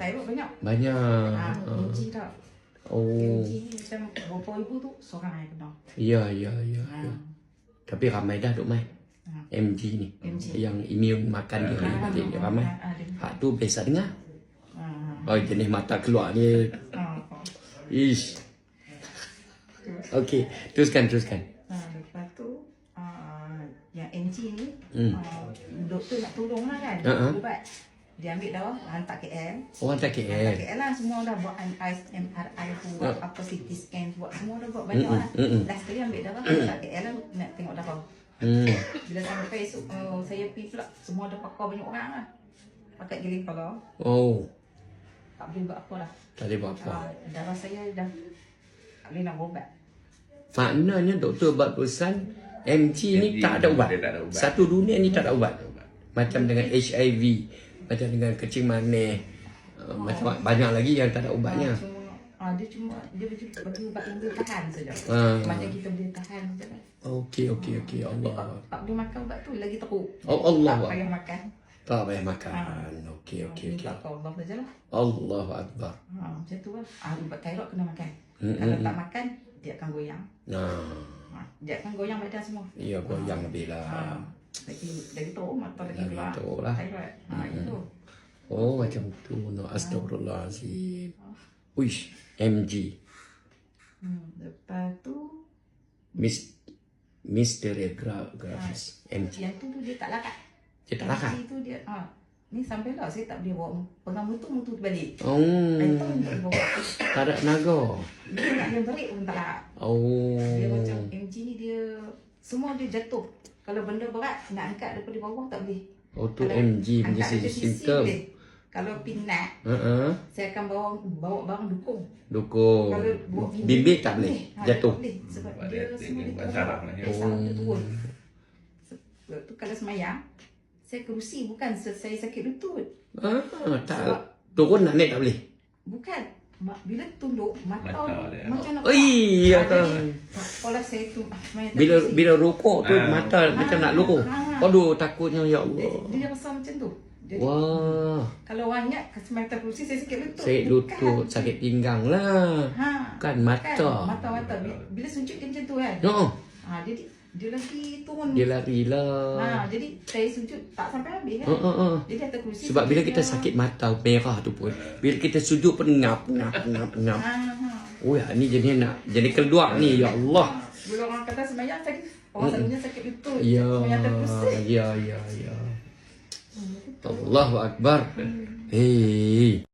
thyroid banyak. Banyak. MG tak. Oh. MG ni macam berapa ibu tu seorang yang kena. Ya. Tapi ramai dah Dok Mai. MG ni. Yang immune makan dia ramai. Hak tu biasa dengar. Oh, jenis mata keluar ni. Ish. Okey, teruskan. Lepas tu yang MG ni doktor nak tolong lah kan. Ubat. Dia ambil dah hantar KL. Oh, hantar KL. KL lah semua dah buat MRI buat apa CT scan buat semua dah buat banyak lah. Last kali ambil dah hantar KL lah nak tengok dah. Bila sampai esok saya pergi pula semua dah pakar banyak orang lah. Pakai giling kepala. Oh. Tak boleh buat apa lah. Tak boleh buat apa. Darah saya dah tak boleh nak berubat. Maknanya doktor buat keputusan MG ni tak ada ubat. Satu dunia ni tak ada ubat. Macam dengan HIV, macam dengan kencing manis, macam banyak lagi yang tak ada ubatnya. Dia bagi ubat yang boleh tahan saja. Macam kita boleh tahan saja. Okey. Allah. Tak boleh makan ubat tu lagi teruk. Oh, Allah. Tak payah makan. Tak payah makan. Okey. Minta kau Allah saja lah. Allahu Akbar. Macam tu lah. Ubat thyroid kena makan. Kalau tak makan, dia akan goyang. Dia akan goyang badan semua. Ya, goyang lebih lah. Lagi teruk, mata lagi keluar. Lagi teruk lah. Thyroid. Itu. Oh, macam tu. No, astagfirullahaladzim. Uish, MG. Lepas tu Misteri grafis. MG. yang tu dia tak lakat. Dia tak lakat? MG tu dia ni sampai lah saya tak boleh bawa pegang mutu balik. Oh. Itu tak boleh bawa. Tak ada tenaga. Dia nak yang berik pun tak nak. Oh. Dia macam MG ni dia semua dia jatuh. Kalau benda berat nak angkat daripada bawah tak boleh. Oh tu MG punya simptom. Kalau pinat, saya akan bawa barang dukung. Kalau bawa bibir tak boleh jatuh. Tak boleh sebab dia semua dia saraf dia turun. Sebab tu kalau semayang, saya kerusi bukan saya sakit lutut. Tak turun nak naik tak boleh. Bukan. Bila tunduk mata macam nak. Iya kan. Kalau saya tu bila rokok tu mata macam nak luruh. Aduh takutnya ya Allah. Dia rasa macam tu. Jadi, wah. Kalau banyak semata kerusi saya sakit lutut. Sakit lutut, sakit pinggang lah. Bukan mata. Mata. Bila sujud kan macam tu kan. Jadi dia lagi turun. Dia lari lah. Jadi saya sujud tak sampai habis kan. Jadi atas kerusi. Sebab bila kita sakit mata merah tu pun, bila kita sujud pun ngap. Oh ya, ni jadi keluar ni ya Allah. Bila orang kata sembahyang sakit, orang selalunya sakit lutut. Ya. Sembahyang atas kerusi. Ya. Allahu Akbar. Hei.